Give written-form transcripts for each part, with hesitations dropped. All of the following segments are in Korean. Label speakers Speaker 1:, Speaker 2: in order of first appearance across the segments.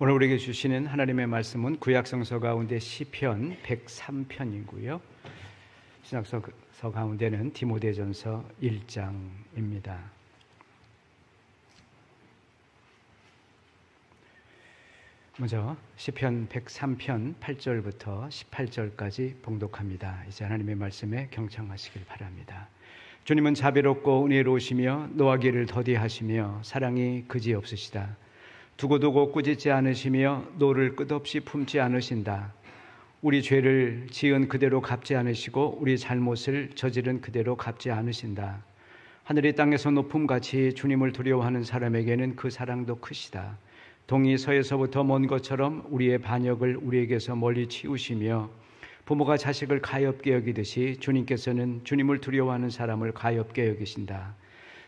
Speaker 1: 오늘 우리에게 주시는 하나님의 말씀은 구약성서 가운데 시편 103편이고요. 신약성서 가운데는 디모데전서 1장입니다. 먼저 시편 103편 8절부터 18절까지 봉독합니다. 이제 하나님의 말씀에 경청하시길 바랍니다. 주님은 자비롭고 은혜로우시며 노하기를 더디하시며 사랑이 그지없으시다. 두고두고 꾸짖지 않으시며 노를 끝없이 품지 않으신다. 우리 죄를 지은 그대로 갚지 않으시고 우리 잘못을 저지른 그대로 갚지 않으신다. 하늘이 땅에서 높음같이 주님을 두려워하는 사람에게는 그 사랑도 크시다. 동이 서에서부터 먼 것처럼 우리의 반역을 우리에게서 멀리 치우시며 부모가 자식을 가엾게 여기듯이 주님께서는 주님을 두려워하는 사람을 가엾게 여기신다.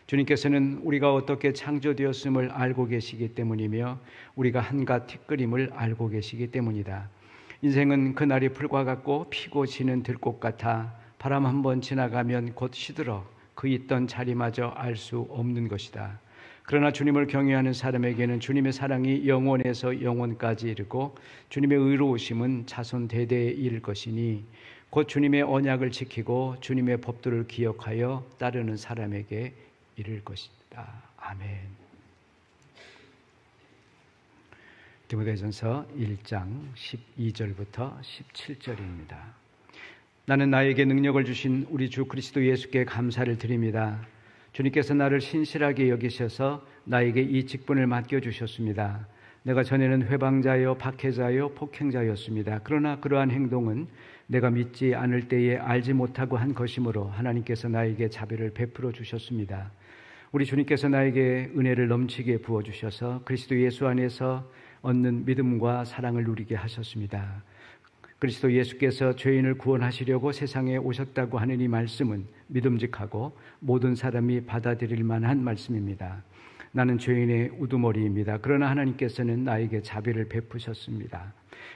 Speaker 1: 주님께서는 우리가 어떻게 창조되었음을 알고 계시기 때문이며 우리가 한갓 티끌임을 알고 계시기 때문이다. 인생은 그날이 풀과 같고 피고 지는 들꽃 같아 바람 한번 지나가면 곧 시들어 그 있던 자리마저 알 수 없는 것이다. 그러나 주님을 경외하는 사람에게는 주님의 사랑이 영원에서 영원까지 이르고 주님의 의로우심은 자손 대대에 이를 것이니 곧 주님의 언약을 지키고 주님의 법도를 기억하여 따르는 사람에게 이를 것이다. 아멘. 디모데전서 1장 12절부터 17절입니다. 나는 나에게 능력을 주신 우리 주 그리스도 예수께 감사를 드립니다. 주님께서 나를 신실하게 여기셔서 나에게 이 직분을 맡겨주셨습니다. 내가 전에는 회방자요 박해자요 폭행자였습니다. 그러나 그러한 행동은 내가 믿지 않을 때에 알지 못하고 한 것이므로 하나님께서 나에게 자비를 베풀어 주셨습니다. 우리 주님께서 나에게 은혜를 넘치게 부어주셔서 그리스도 예수 안에서 얻는 믿음과 사랑을 누리게 하셨습니다. 그리스도 예수께서 죄인을 구원하시려고 세상에 오셨다고 하는 이 말씀은 믿음직하고 모든 사람이 받아들일 만한 말씀입니다. 나는 죄인의 우두머리입니다. 그러나 하나님께서는 나에게 자비를 베푸셨습니다.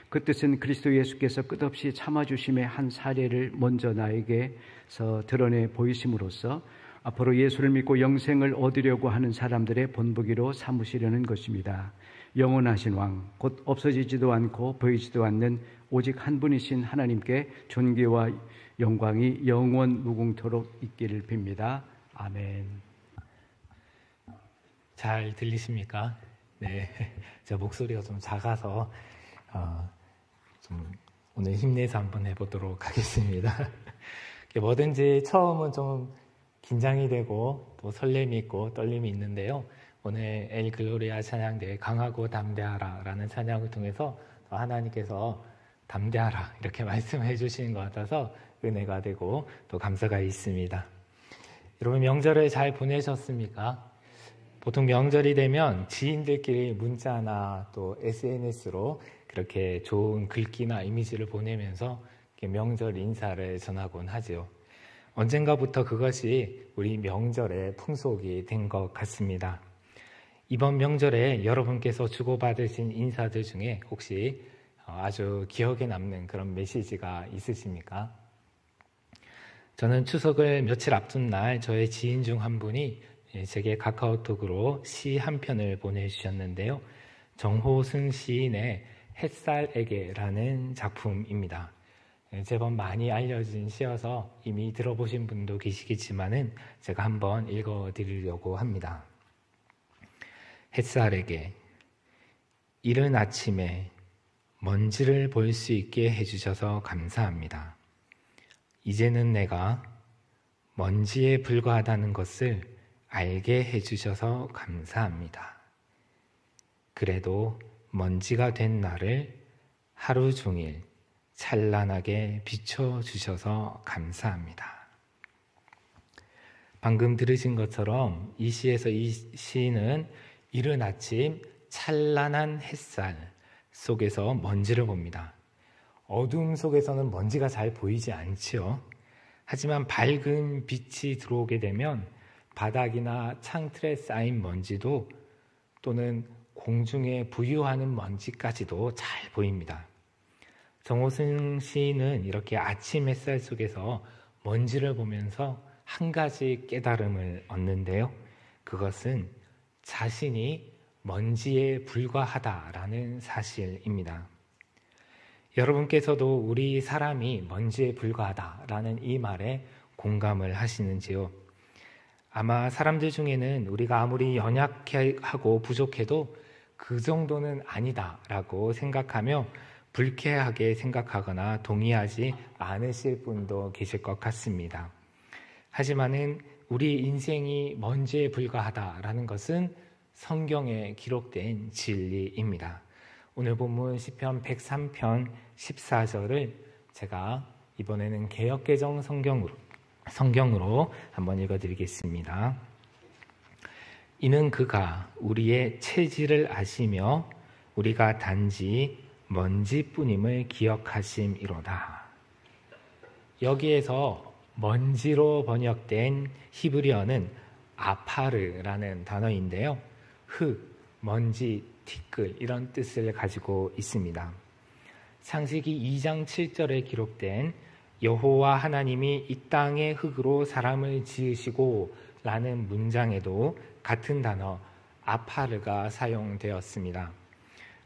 Speaker 1: 그 뜻은 그리스도 예수께서 끝없이 참아주심의 한 사례를 먼저 나에게서 드러내 보이심으로써 앞으로 예수를 믿고 영생을 얻으려고 하는 사람들의 본보기로 삼으시려는 것입니다. 영원하신 왕, 곧 없어지지도 않고 보이지도 않는 오직 한 분이신 하나님께 존귀와 영광이 영원 무궁토록 있기를 빕니다. 아멘.
Speaker 2: 잘 들리십니까? 네, 제 목소리가 좀 작아서 좀 오늘 힘내서 한번 해보도록 하겠습니다. 뭐든지 처음은 좀 긴장이 되고 또 설렘이 있고 떨림이 있는데요. 오늘 엘 글로리아 찬양대 강하고 담대하라 라는 찬양을 통해서 하나님께서 담대하라 이렇게 말씀해 주시는 것 같아서 은혜가 되고 또 감사가 있습니다. 여러분 명절을 잘 보내셨습니까? 보통 명절이 되면 지인들끼리 문자나 또 SNS로 그렇게 좋은 글귀나 이미지를 보내면서 명절 인사를 전하곤 하죠. 언젠가부터 그것이 우리 명절의 풍속이 된 것 같습니다. 이번 명절에 여러분께서 주고받으신 인사들 중에 혹시 아주 기억에 남는 그런 메시지가 있으십니까? 저는 추석을 며칠 앞둔 날 저의 지인 중 한 분이 제게 카카오톡으로 시 한 편을 보내주셨는데요. 정호승 시인의 햇살에게라는 작품입니다. 제법 많이 알려진 시여서 이미 들어보신 분도 계시겠지만은 제가 한번 읽어드리려고 합니다. 햇살에게 이른 아침에 먼지를 볼 수 있게 해주셔서 감사합니다. 이제는 내가 먼지에 불과하다는 것을 알게 해주셔서 감사합니다. 그래도 먼지가 된 나를 하루 종일 찬란하게 비춰주셔서 감사합니다. 방금 들으신 것처럼 이 시에서 이 시인은 이른 아침 찬란한 햇살 속에서 먼지를 봅니다. 어둠 속에서는 먼지가 잘 보이지 않지요. 하지만 밝은 빛이 들어오게 되면 바닥이나 창틀에 쌓인 먼지도 또는 공중에 부유하는 먼지까지도 잘 보입니다. 정호승 시인은 이렇게 아침 햇살 속에서 먼지를 보면서 한 가지 깨달음을 얻는데요. 그것은 자신이 먼지에 불과하다라는 사실입니다. 여러분께서도 우리 사람이 먼지에 불과하다라는 이 말에 공감을 하시는지요? 아마 사람들 중에는 우리가 아무리 연약하고 부족해도 그 정도는 아니다라고 생각하며 불쾌하게 생각하거나 동의하지 않으실 분도 계실 것 같습니다. 하지만은 우리 인생이 먼지에 불과하다라는 것은 성경에 기록된 진리입니다. 오늘 본문 시편 103편 14절을 제가 이번에는 개역개정 성경으로 한번 읽어드리겠습니다. 이는 그가 우리의 체질을 아시며 우리가 단지 먼지뿐임을 기억하심이로다. 여기에서 먼지로 번역된 히브리어는 아파르라는 단어인데요. 흙, 먼지, 티끌 이런 뜻을 가지고 있습니다. 창세기 2장 7절에 기록된 여호와 하나님이 이 땅의 흙으로 사람을 지으시고 라는 문장에도 같은 단어 아파르가 사용되었습니다.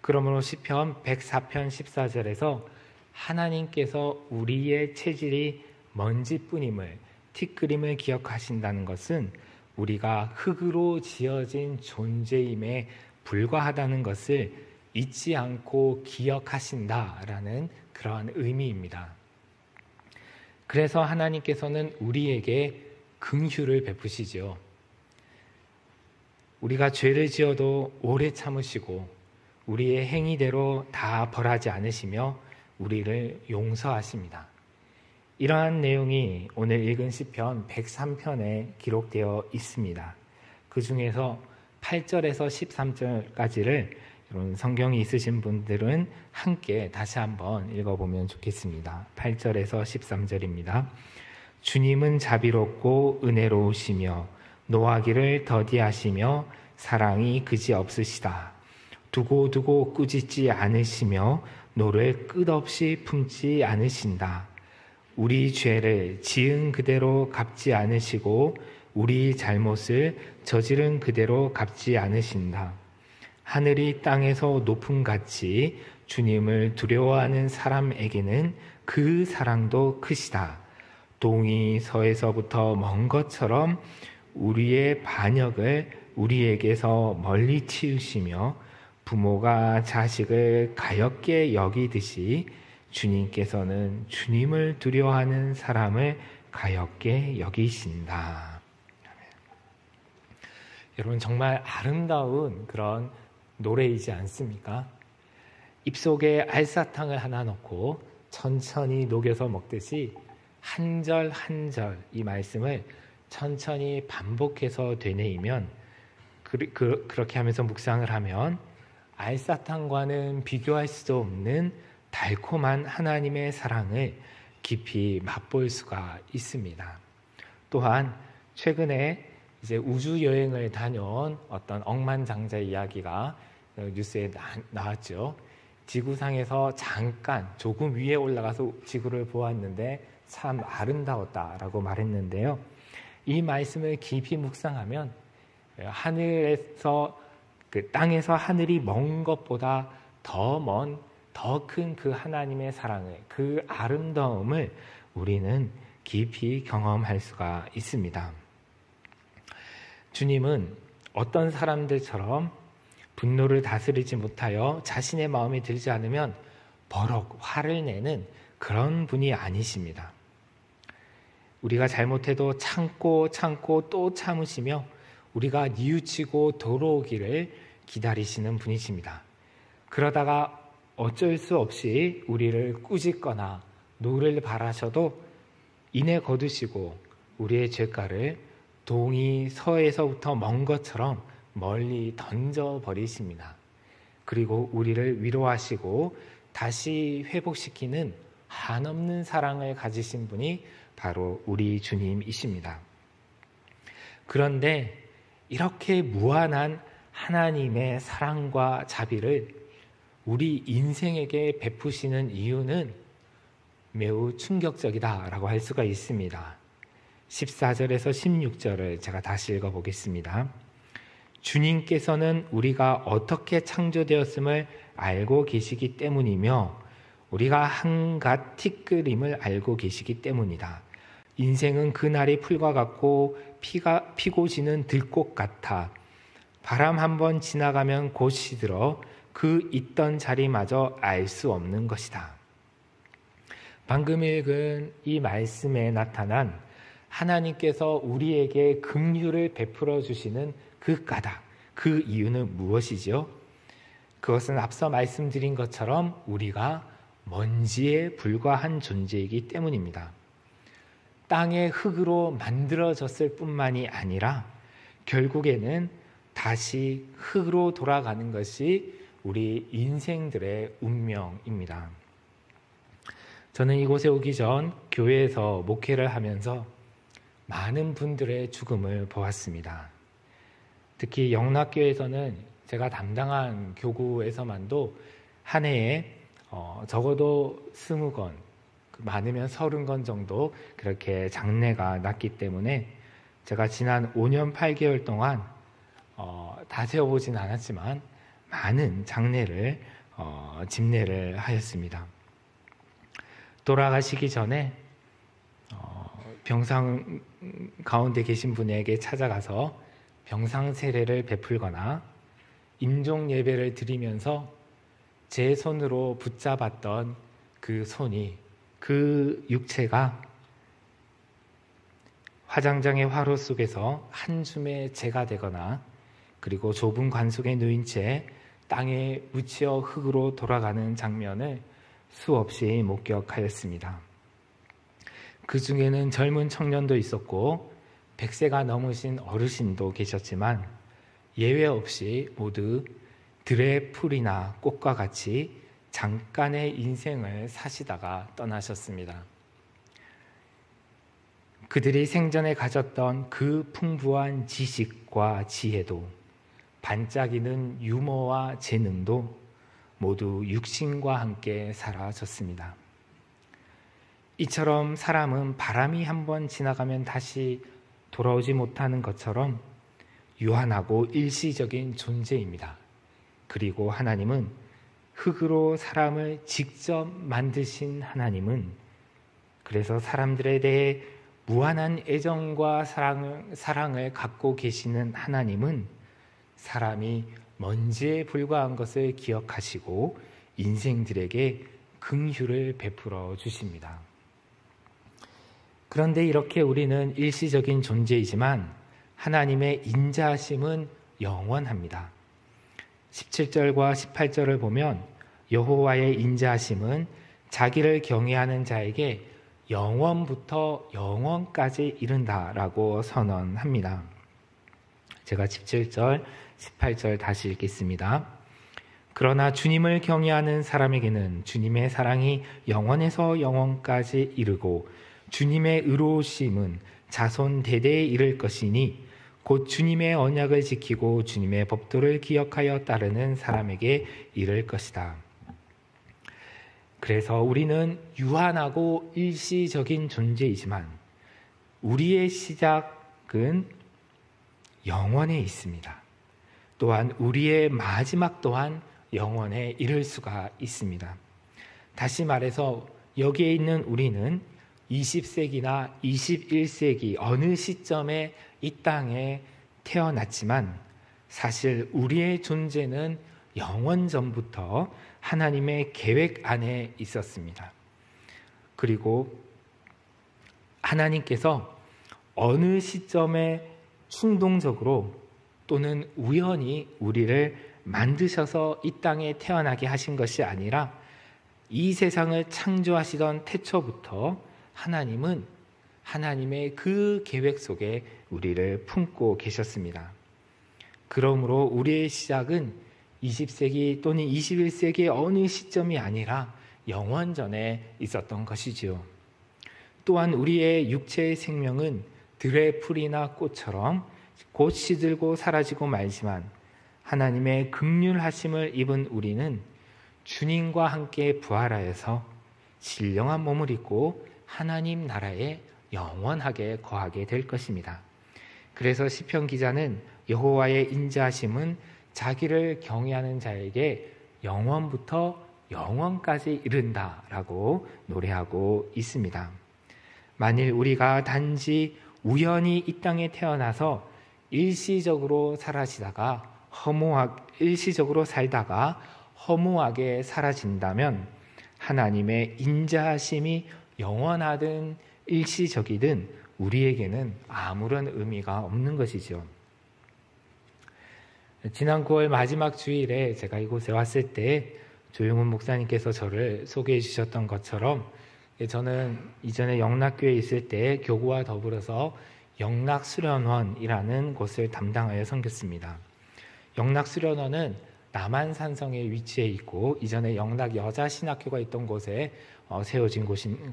Speaker 2: 그러므로 시편 104편 14절에서 하나님께서 우리의 체질이 먼지뿐임을, 티끌임을 기억하신다는 것은 우리가 흙으로 지어진 존재임에 불과하다는 것을 잊지 않고 기억하신다라는 그러한 의미입니다. 그래서 하나님께서는 우리에게 긍휼을 베푸시죠. 우리가 죄를 지어도 오래 참으시고 우리의 행위대로 다 벌하지 않으시며 우리를 용서하십니다. 이러한 내용이 오늘 읽은 시편 103편에 기록되어 있습니다. 그 중에서 8절에서 13절까지를 여러분 성경이 있으신 분들은 함께 다시 한번 읽어보면 좋겠습니다. 8절에서 13절입니다. 주님은 자비롭고 은혜로우시며 노하기를 더디하시며 사랑이 그지없으시다. 두고두고 꾸짖지 않으시며 노를 끝없이 품지 않으신다. 우리 죄를 지은 그대로 갚지 않으시고 우리 잘못을 저지른 그대로 갚지 않으신다. 하늘이 땅에서 높음같이 주님을 두려워하는 사람에게는 그 사랑도 크시다. 동이 서에서부터 먼 것처럼 우리의 반역을 우리에게서 멀리 치우시며 부모가 자식을 가엾게 여기듯이 주님께서는 주님을 두려워하는 사람을 가엾게 여기신다. 여러분 정말 아름다운 그런 노래이지 않습니까? 입속에 알사탕을 하나 넣고 천천히 녹여서 먹듯이 한 절 한 절 이 말씀을 천천히 반복해서 되뇌이면 그렇게 하면서 묵상을 하면 알사탕과는 비교할 수도 없는 달콤한 하나님의 사랑을 깊이 맛볼 수가 있습니다. 또한 최근에 이제 우주 여행을 다녀온 어떤 억만장자 이야기가 뉴스에 나왔죠. 지구상에서 잠깐 조금 위에 올라가서 지구를 보았는데 참 아름다웠다라고 말했는데요. 이 말씀을 깊이 묵상하면 하늘에서 땅에서 하늘이 먼 것보다 더 먼, 더 큰 그 하나님의 사랑을, 그 아름다움을 우리는 깊이 경험할 수가 있습니다. 주님은 어떤 사람들처럼 분노를 다스리지 못하여 자신의 마음에 들지 않으면 버럭 화를 내는 그런 분이 아니십니다. 우리가 잘못해도 참고 또 참으시며 우리가 뉘우치고 돌아오기를 기다리시는 분이십니다. 그러다가 어쩔 수 없이 우리를 꾸짖거나 노를 바라셔도 이내 거두시고 우리의 죄가를 동이 서에서부터 먼 것처럼 멀리 던져버리십니다. 그리고 우리를 위로하시고 다시 회복시키는 한없는 사랑을 가지신 분이 바로 우리 주님이십니다. 그런데 이렇게 무한한 하나님의 사랑과 자비를 우리 인생에게 베푸시는 이유는 매우 충격적이다라고 할 수가 있습니다. 14절에서 16절을 제가 다시 읽어보겠습니다. 주님께서는 우리가 어떻게 창조되었음을 알고 계시기 때문이며 우리가 한갓 티끌임을 알고 계시기 때문이다. 인생은 그날이 풀과 같고 피고 지는 들꽃 같아 바람 한번 지나가면 곧 시들어 그 있던 자리마저 알 수 없는 것이다. 방금 읽은 이 말씀에 나타난 하나님께서 우리에게 긍휼을 베풀어 주시는 그 까닭, 그 이유는 무엇이죠? 그것은 앞서 말씀드린 것처럼 우리가 먼지에 불과한 존재이기 때문입니다. 땅의 흙으로 만들어졌을 뿐만이 아니라 결국에는 다시 흙으로 돌아가는 것이 우리 인생들의 운명입니다. 저는 이곳에 오기 전 교회에서 목회를 하면서 많은 분들의 죽음을 보았습니다. 특히 영락교에서는 제가 담당한 교구에서만도 한 해에 적어도 20건, 많으면 30건 정도 그렇게 장례가 났기 때문에 제가 지난 5년 8개월 동안 다 세어보진 않았지만 많은 장례를 집례를 하였습니다. 돌아가시기 전에 병상 가운데 계신 분에게 찾아가서 병상 세례를 베풀거나 임종 예배를 드리면서 제 손으로 붙잡았던 그 손이, 그 육체가 화장장의 화로 속에서 한 줌의 재가 되거나 그리고 좁은 관 속에 누인 채 땅에 묻혀 흙으로 돌아가는 장면을 수없이 목격하였습니다. 그 중에는 젊은 청년도 있었고 100세가 넘으신 어르신도 계셨지만 예외 없이 모두 들의 풀이나 꽃과 같이 잠깐의 인생을 사시다가 떠나셨습니다. 그들이 생전에 가졌던 그 풍부한 지식과 지혜도 반짝이는 유머와 재능도 모두 육신과 함께 사라졌습니다. 이처럼 사람은 바람이 한번 지나가면 다시 돌아오지 못하는 것처럼 유한하고 일시적인 존재입니다. 그리고 하나님은 흙으로 사람을 직접 만드신 하나님은 그래서 사람들에 대해 무한한 애정과 사랑을 갖고 계시는 하나님은 사람이 먼지에 불과한 것을 기억하시고 인생들에게 긍휼을 베풀어 주십니다. 그런데 이렇게 우리는 일시적인 존재이지만 하나님의 인자하심은 영원합니다. 17절과 18절을 보면 여호와의 인자하심은 자기를 경외하는 자에게 영원부터 영원까지 이른다라고 선언합니다. 제가 17절, 18절 다시 읽겠습니다. 그러나 주님을 경외하는 사람에게는 주님의 사랑이 영원에서 영원까지 이르고 주님의 의로우심은 자손 대대에 이를 것이니 곧 주님의 언약을 지키고 주님의 법도를 기억하여 따르는 사람에게 이를 것이다. 그래서 우리는 유한하고 일시적인 존재이지만 우리의 시작은 영원에 있습니다. 또한 우리의 마지막 또한 영원에 이를 수가 있습니다. 다시 말해서 여기에 있는 우리는 20세기나 21세기 어느 시점에 이 땅에 태어났지만 사실 우리의 존재는 영원 전부터 하나님의 계획 안에 있었습니다. 그리고 하나님께서 어느 시점에 충동적으로 또는 우연히 우리를 만드셔서 이 땅에 태어나게 하신 것이 아니라 이 세상을 창조하시던 태초부터 하나님은 하나님의 그 계획 속에 우리를 품고 계셨습니다. 그러므로 우리의 시작은 20세기 또는 21세기의 어느 시점이 아니라 영원 전에 있었던 것이지요. 또한 우리의 육체의 생명은 들의 풀이나 꽃처럼 곧 시들고 사라지고 말지만 하나님의 긍휼하심을 입은 우리는 주님과 함께 부활하여서 신령한 몸을 입고 하나님 나라에 영원하게 거하게 될 것입니다. 그래서 시편 기자는 여호와의 인자하심은 자기를 경외하는 자에게 영원부터 영원까지 이른다라고 노래하고 있습니다. 만일 우리가 단지 우연히 이 땅에 태어나서 일시적으로 살다가 허무하게 사라진다면 하나님의 인자하심이 영원하든 일시적이든 우리에게는 아무런 의미가 없는 것이죠. 지난 9월 마지막 주일에 제가 이곳에 왔을 때 조용훈 목사님께서 저를 소개해 주셨던 것처럼 저는 이전에 영락교회에 있을 때 교구와 더불어서 영락수련원이라는 곳을 담당하여 섬겼습니다. 영락수련원은 남한산성에 위치해 있고 이전에 영락여자신학교가 있던 곳에 세워진 곳인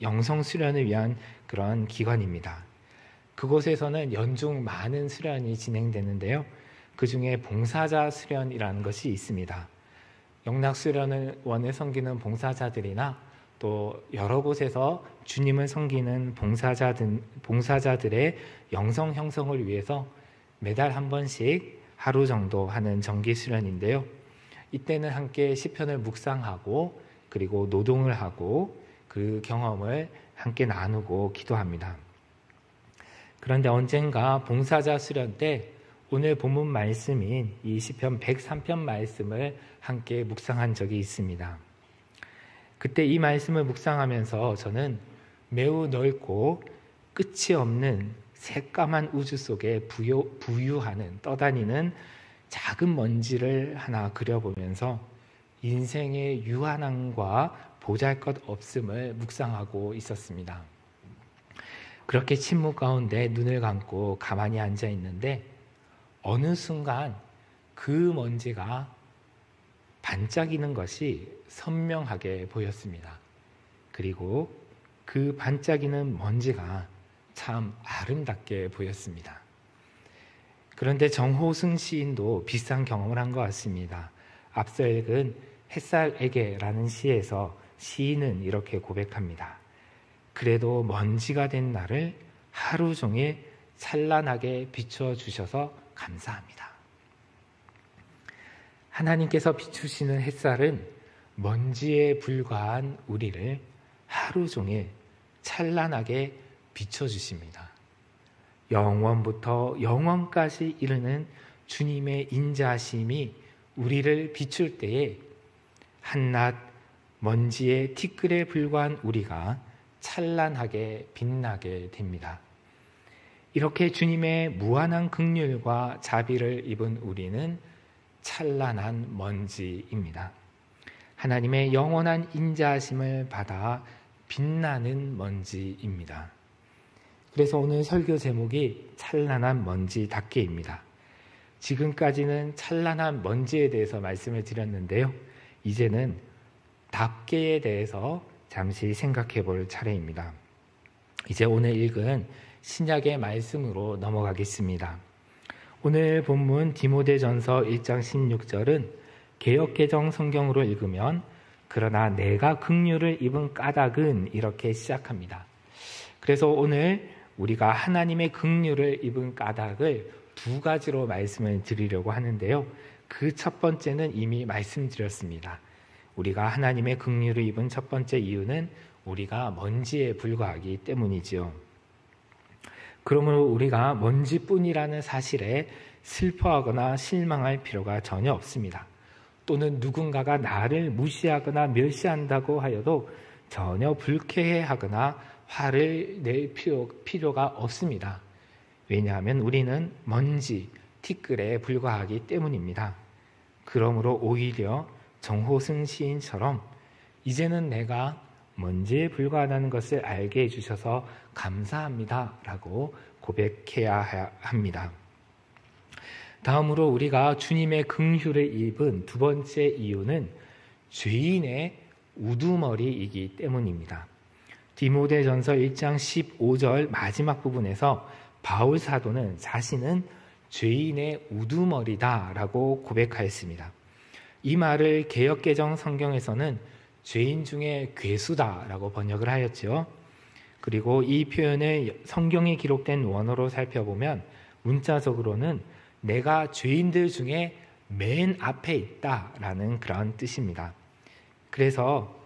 Speaker 2: 영성수련을 위한 그런 기관입니다. 그곳에서는 연중 많은 수련이 진행되는데요. 그 중에 봉사자 수련이라는 것이 있습니다. 영락수련원을 섬기는 봉사자들이나 또 여러 곳에서 주님을 섬기는 봉사자들의 영성 형성을 위해서 매달 한 번씩 하루 정도 하는 정기 수련인데요. 이때는 함께 시편을 묵상하고 그리고 노동을 하고 그 경험을 함께 나누고 기도합니다. 그런데 언젠가 봉사자 수련 때 오늘 본문 말씀인 이 시편 103편 말씀을 함께 묵상한 적이 있습니다. 그때 이 말씀을 묵상하면서 저는 매우 넓고 끝이 없는 새까만 우주 속에 부유하는 떠다니는 작은 먼지를 하나 그려보면서 인생의 유한함과 보잘것없음을 묵상하고 있었습니다. 그렇게 침묵 가운데 눈을 감고 가만히 앉아 있는데 어느 순간 그 먼지가 반짝이는 것이 선명하게 보였습니다. 그리고 그 반짝이는 먼지가 참 아름답게 보였습니다. 그런데 정호승 시인도 비슷한 경험을 한 것 같습니다. 앞서 읽은 햇살에게라는 시에서 시인은 이렇게 고백합니다. 그래도 먼지가 된 나를 하루 종일 찬란하게 비춰주셔서 감사합니다. 하나님께서 비추시는 햇살은 먼지에 불과한 우리를 하루 종일 찬란하게 비춰주십니다. 영원부터 영원까지 이르는 주님의 인자하심이 우리를 비출 때에 한낱 먼지의 티끌에 불과한 우리가 찬란하게 빛나게 됩니다. 이렇게 주님의 무한한 긍휼과 자비를 입은 우리는 찬란한 먼지입니다. 하나님의 영원한 인자하심을 받아 빛나는 먼지입니다. 그래서 오늘 설교 제목이 찬란한 먼지 닦기입니다. 지금까지는 찬란한 먼지에 대해서 말씀을 드렸는데요. 이제는 닦기에 대해서 잠시 생각해 볼 차례입니다. 이제 오늘 읽은 신약의 말씀으로 넘어가겠습니다. 오늘 본문 디모데전서 1장 16절은 개역개정 성경으로 읽으면 그러나 내가 긍휼을 입은 까닭은 이렇게 시작합니다. 그래서 오늘 우리가 하나님의 긍휼을 입은 까닭을 두 가지로 말씀을 드리려고 하는데요. 그 첫 번째는 이미 말씀드렸습니다. 우리가 하나님의 긍휼을 입은 첫 번째 이유는 우리가 먼지에 불과하기 때문이지요. 그러므로 우리가 먼지뿐이라는 사실에 슬퍼하거나 실망할 필요가 전혀 없습니다. 또는 누군가가 나를 무시하거나 멸시한다고 하여도 전혀 불쾌해하거나 화를 낼 필요가 없습니다. 왜냐하면 우리는 먼지, 티끌에 불과하기 때문입니다. 그러므로 오히려 정호승 시인처럼 이제는 내가 먼지에 불과하다는 것을 알게 해주셔서 감사합니다 라고 고백해야 합니다. 다음으로 우리가 주님의 긍휼을 입은 두 번째 이유는 죄인의 우두머리이기 때문입니다. 디모데전서 1장 15절 마지막 부분에서 바울 사도는 자신은 죄인의 우두머리다라고 고백하였습니다. 이 말을 개역개정 성경에서는 죄인 중에 괴수다라고 번역을 하였죠. 그리고 이 표현을 성경에 기록된 원어로 살펴보면 문자적으로는 내가 죄인들 중에 맨 앞에 있다라는 그런 뜻입니다. 그래서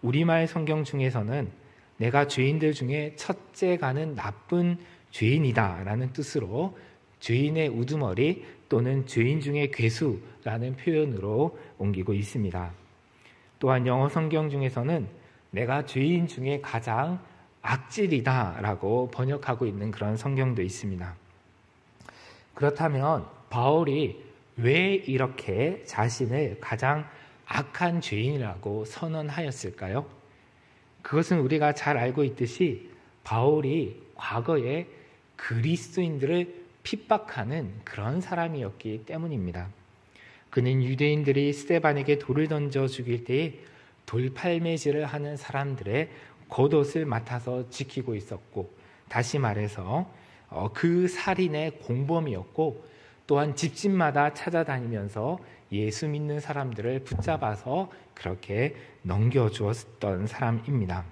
Speaker 2: 우리말 성경 중에서는 내가 죄인들 중에 첫째가는 나쁜 죄인이다라는 뜻으로 죄인의 우두머리 또는 죄인 중에 괴수라는 표현으로 옮기고 있습니다. 또한 영어 성경 중에서는 내가 죄인 중에 가장 악질이다라고 번역하고 있는 그런 성경도 있습니다. 그렇다면 바울이 왜 이렇게 자신을 가장 악한 죄인이라고 선언하였을까요? 그것은 우리가 잘 알고 있듯이 바울이 과거에 그리스도인들을 핍박하는 그런 사람이었기 때문입니다. 그는 유대인들이 스데반에게 돌을 던져 죽일 때에 돌팔매질을 하는 사람들의 겉옷을 맡아서 지키고 있었고, 다시 말해서 그 살인의 공범이었고, 또한 집집마다 찾아다니면서 예수 믿는 사람들을 붙잡아서 그렇게 넘겨주었던 사람입니다.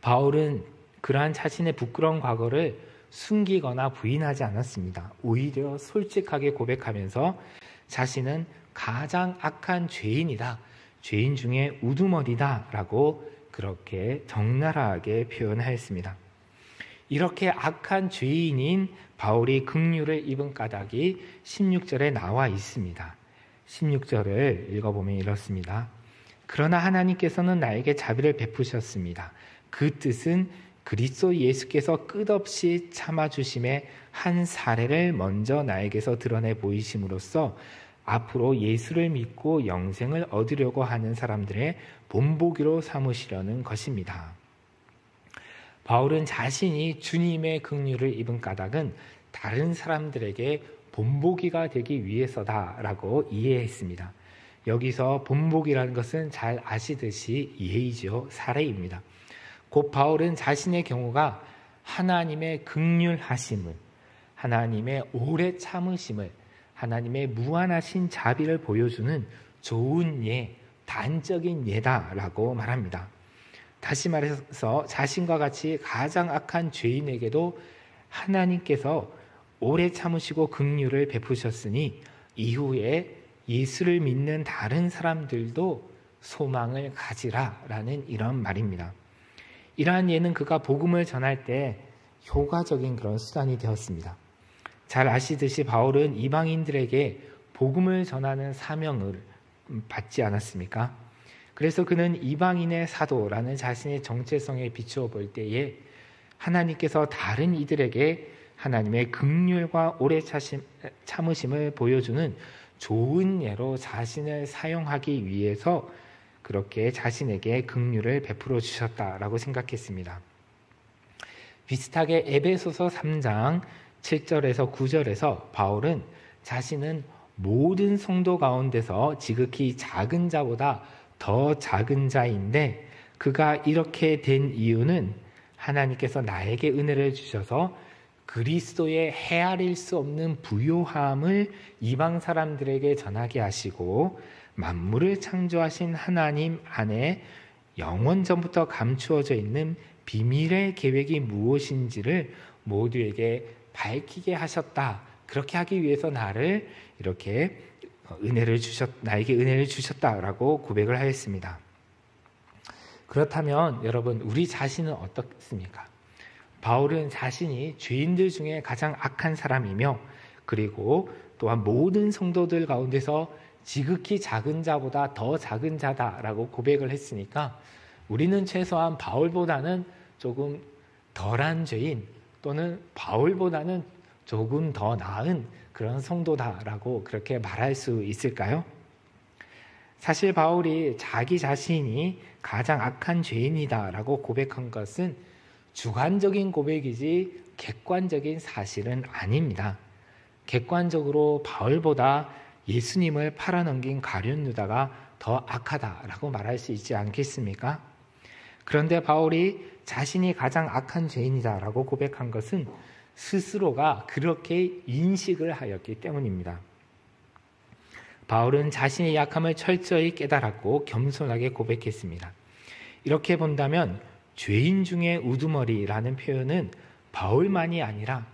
Speaker 2: 바울은 그러한 자신의 부끄러운 과거를 숨기거나 부인하지 않았습니다. 오히려 솔직하게 고백하면서 자신은 가장 악한 죄인이다, 죄인 중에 우두머리다 라고 그렇게 적나라하게 표현하였습니다. 이렇게 악한 죄인인 바울이 긍휼을 입은 까닭이 16절에 나와 있습니다. 16절을 읽어보면 이렇습니다. 그러나 하나님께서는 나에게 자비를 베푸셨습니다. 그 뜻은 그리스도 예수께서 끝없이 참아주심의 한 사례를 먼저 나에게서 드러내 보이심으로써 앞으로 예수를 믿고 영생을 얻으려고 하는 사람들의 본보기로 삼으시려는 것입니다. 바울은 자신이 주님의 긍휼을 입은 까닭은 다른 사람들에게 본보기가 되기 위해서다라고 이해했습니다. 여기서 본보기라는 것은 잘 아시듯이 예의죠. 사례입니다. 곧 바울은 자신의 경우가 하나님의 긍휼하심을, 하나님의 오래 참으심을, 하나님의 무한하신 자비를 보여주는 좋은 예, 단적인 예다라고 말합니다. 다시 말해서 자신과 같이 가장 악한 죄인에게도 하나님께서 오래 참으시고 긍휼을 베푸셨으니 이후에 예수를 믿는 다른 사람들도 소망을 가지라라는 이런 말입니다. 이러한 예는 그가 복음을 전할 때 효과적인 그런 수단이 되었습니다. 잘 아시듯이 바울은 이방인들에게 복음을 전하는 사명을 받지 않았습니까? 그래서 그는 이방인의 사도라는 자신의 정체성에 비추어 볼 때에 하나님께서 다른 이들에게 하나님의 긍휼과 오래 참으심을 보여주는 좋은 예로 자신을 사용하기 위해서 그렇게 자신에게 긍휼을 베풀어 주셨다라고 생각했습니다. 비슷하게 에베소서 3장 7절에서 9절에서 바울은 자신은 모든 성도 가운데서 지극히 작은 자보다 더 작은 자인데 그가 이렇게 된 이유는 하나님께서 나에게 은혜를 주셔서 그리스도의 헤아릴 수 없는 부요함을 이방 사람들에게 전하게 하시고 만물을 창조하신 하나님 안에 영원 전부터 감추어져 있는 비밀의 계획이 무엇인지를 모두에게 밝히게 하셨다. 그렇게 하기 위해서 나를 이렇게 나에게 은혜를 주셨다라고 고백을 하였습니다. 그렇다면 여러분, 우리 자신은 어떻습니까? 바울은 자신이 죄인들 중에 가장 악한 사람이며 그리고 또한 모든 성도들 가운데서 지극히 작은 자보다 더 작은 자다라고 고백을 했으니까 우리는 최소한 바울보다는 조금 덜한 죄인 또는 바울보다는 조금 더 나은 그런 성도다라고 그렇게 말할 수 있을까요? 사실 바울이 자기 자신이 가장 악한 죄인이다라고 고백한 것은 주관적인 고백이지 객관적인 사실은 아닙니다. 객관적으로 바울보다 예수님을 팔아넘긴 가룟 유다가 더 악하다라고 말할 수 있지 않겠습니까? 그런데 바울이 자신이 가장 악한 죄인이다라고 고백한 것은 스스로가 그렇게 인식을 하였기 때문입니다. 바울은 자신의 약함을 철저히 깨달았고 겸손하게 고백했습니다. 이렇게 본다면 죄인 중에 우두머리라는 표현은 바울만이 아니라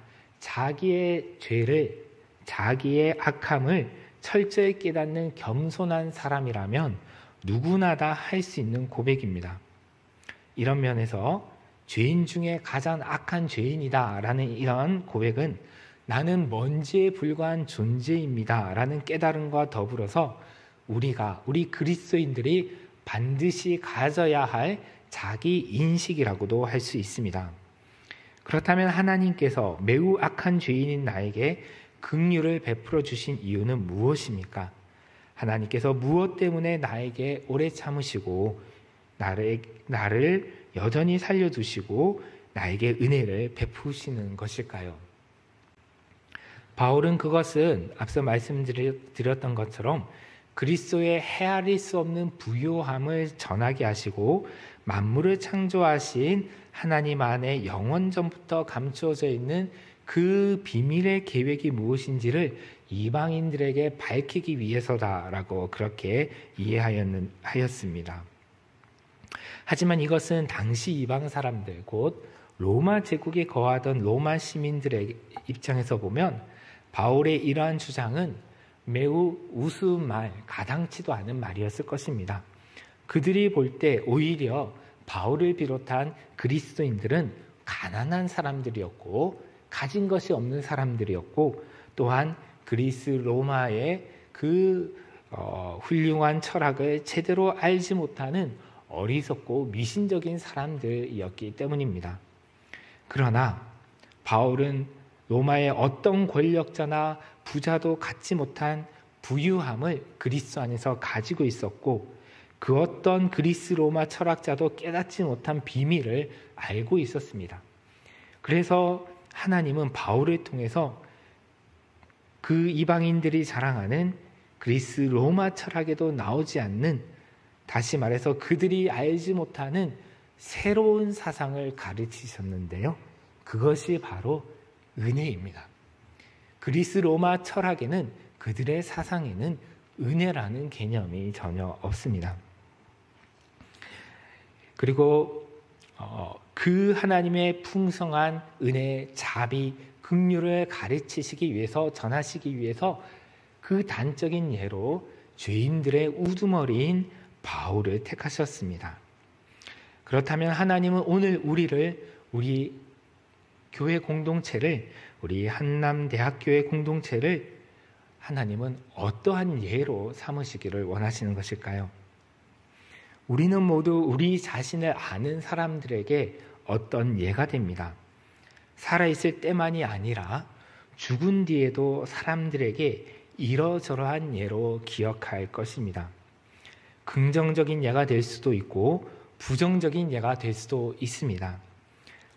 Speaker 2: 자기의 죄를, 자기의 악함을 철저히 깨닫는 겸손한 사람이라면 누구나 다 할 수 있는 고백입니다. 이런 면에서 죄인 중에 가장 악한 죄인이다 라는 이런 고백은 나는 먼지에 불과한 존재입니다 라는 깨달음과 더불어서 우리 그리스도인들이 반드시 가져야 할 자기 인식이라고도 할 수 있습니다. 그렇다면 하나님께서 매우 악한 죄인인 나에게 긍휼을 베풀어 주신 이유는 무엇입니까? 하나님께서 무엇 때문에 나에게 오래 참으시고 나를 여전히 살려두시고 나에게 은혜를 베푸시는 것일까요? 바울은 그것은 앞서 말씀드렸던 것처럼 그리스도의 헤아릴 수 없는 부요함을 전하게 하시고 만물을 창조하신 하나님 안에 영원전부터 감추어져 있는 그 비밀의 계획이 무엇인지를 이방인들에게 밝히기 위해서다라고 그렇게 이해하였습니다. 하지만 이것은 당시 이방 사람들, 곧 로마 제국에 거하던 로마 시민들의 입장에서 보면 바울의 이러한 주장은 매우 우스운 말, 가당치도 않은 말이었을 것입니다. 그들이 볼 때 오히려 바울을 비롯한 그리스도인들은 가난한 사람들이었고 가진 것이 없는 사람들이었고 또한 그리스 로마의 그 훌륭한 철학을 제대로 알지 못하는 어리석고 미신적인 사람들이었기 때문입니다. 그러나 바울은 로마의 어떤 권력자나 부자도 갖지 못한 부유함을 그리스도 안에서 가지고 있었고 그 어떤 그리스 로마 철학자도 깨닫지 못한 비밀을 알고 있었습니다. 그래서 하나님은 바울을 통해서 그 이방인들이 자랑하는 그리스 로마 철학에도 나오지 않는, 다시 말해서 그들이 알지 못하는 새로운 사상을 가르치셨는데요. 그것이 바로 은혜입니다. 그리스 로마 철학에는, 그들의 사상에는 은혜라는 개념이 전혀 없습니다. 그리고 그 하나님의 풍성한 은혜, 자비, 긍휼을 가르치시기 위해서, 전하시기 위해서 그 단적인 예로 죄인들의 우두머리인 바울을 택하셨습니다. 그렇다면 하나님은 오늘 우리 교회 공동체를, 우리 한남대학교의 공동체를 하나님은 어떠한 예로 삼으시기를 원하시는 것일까요? 우리는 모두 우리 자신을 아는 사람들에게 어떤 예가 됩니다. 살아있을 때만이 아니라 죽은 뒤에도 사람들에게 이러저러한 예로 기억할 것입니다. 긍정적인 예가 될 수도 있고 부정적인 예가 될 수도 있습니다.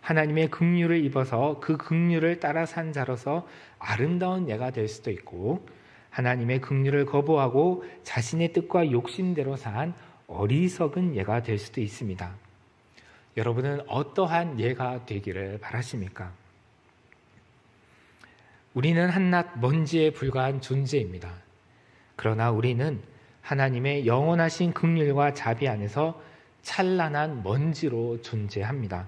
Speaker 2: 하나님의 긍휼을 입어서 그 긍휼을 따라 산 자로서 아름다운 예가 될 수도 있고, 하나님의 긍휼을 거부하고 자신의 뜻과 욕심대로 산 어리석은 예가 될 수도 있습니다. 여러분은 어떠한 예가 되기를 바라십니까? 우리는 한낱 먼지에 불과한 존재입니다. 그러나 우리는 하나님의 영원하신 긍휼과 자비 안에서 찬란한 먼지로 존재합니다.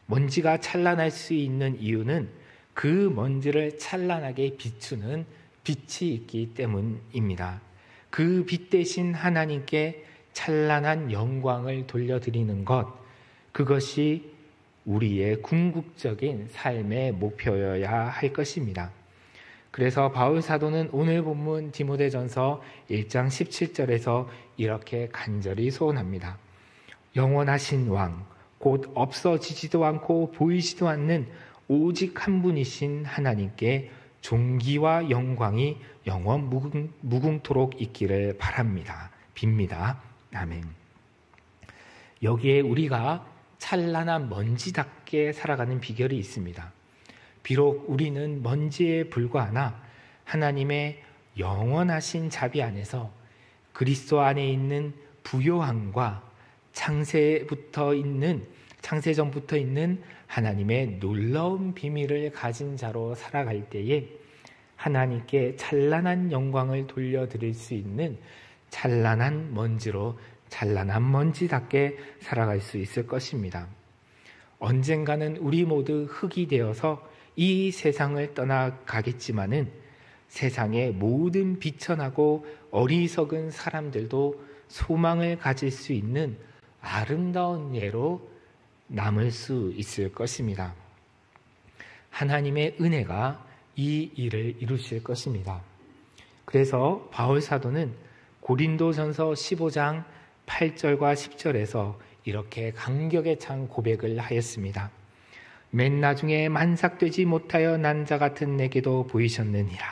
Speaker 2: 먼지가 찬란할 수 있는 이유는 그 먼지를 찬란하게 비추는 빛이 있기 때문입니다. 그 빛 대신 하나님께 찬란한 영광을 돌려드리는 것, 그것이 우리의 궁극적인 삶의 목표여야 할 것입니다. 그래서 바울 사도는 오늘 본문 디모데전서 1장 17절에서 이렇게 간절히 소원합니다. 영원하신 왕, 곧 없어지지도 않고 보이지도 않는 오직 한 분이신 하나님께 존귀와 영광이 영원 무궁토록 있기를 바랍니다. 빕니다. 아멘. 여기에 우리가 찬란한 먼지답게 살아가는 비결이 있습니다. 비록 우리는 먼지에 불과하나 하나님의 영원하신 자비 안에서 그리스도 안에 있는 부요함과 창세전부터 있는 하나님의 놀라운 비밀을 가진 자로 살아갈 때에 하나님께 찬란한 영광을 돌려드릴 수 있는 찬란한 먼지로, 찬란한 먼지답게 살아갈 수 있을 것입니다. 언젠가는 우리 모두 흙이 되어서 이 세상을 떠나가겠지만은 세상의 모든 비천하고 어리석은 사람들도 소망을 가질 수 있는 아름다운 예로 남을 수 있을 것입니다. 하나님의 은혜가 이 일을 이루실 것입니다. 그래서 바울 사도는 고린도전서 15장 8절과 10절에서 이렇게 감격에 찬 고백을 하였습니다. 맨 나중에 만삭되지 못하여 난 자 같은 내게도 보이셨느니라.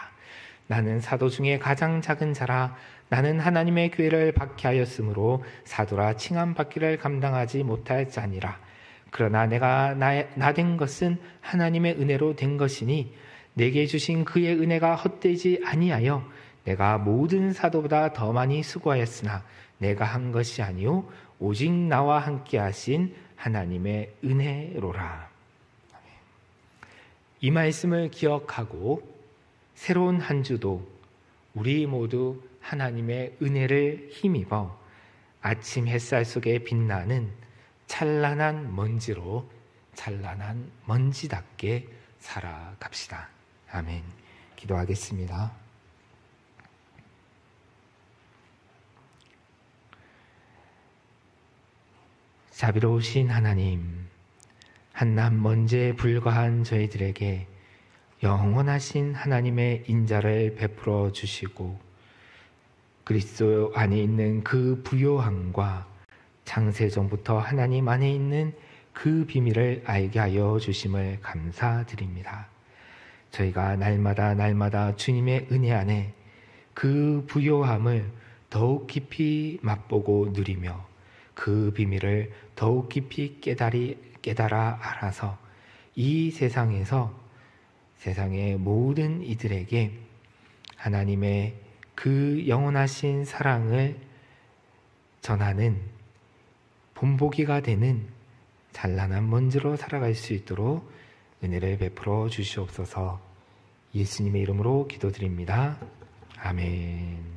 Speaker 2: 나는 사도 중에 가장 작은 자라. 나는 하나님의 교회를 박해하였으므로 사도라 칭함받기를 감당하지 못할 자니라. 그러나 내가 나된 것은 하나님의 은혜로 된 것이니 내게 주신 그의 은혜가 헛되지 아니하여 내가 모든 사도보다 더 많이 수고하였으나 내가 한 것이 아니요 오직 나와 함께 하신 하나님의 은혜로라. 이 말씀을 기억하고 새로운 한 주도 우리 모두 하나님의 은혜를 힘입어 아침 햇살 속에 빛나는 찬란한 먼지로 찬란한 먼지답게 살아갑시다. 아멘. 기도하겠습니다. 자비로우신 하나님, 한낱 먼지에 불과한 저희들에게 영원하신 하나님의 인자를 베풀어 주시고 그리스도 안에 있는 그 부요함과 창세전부터 하나님 안에 있는 그 비밀을 알게 하여 주심을 감사드립니다. 저희가 날마다 주님의 은혜 안에 그 부요함을 더욱 깊이 맛보고 누리며 그 비밀을 더욱 깊이 깨달아 알아서 이 세상에서 세상의 모든 이들에게 하나님의 그 영원하신 사랑을 전하는 본보기가 되는 찬란한 먼지로 살아갈 수 있도록 은혜를 베풀어 주시옵소서. 예수님의 이름으로 기도드립니다. 아멘.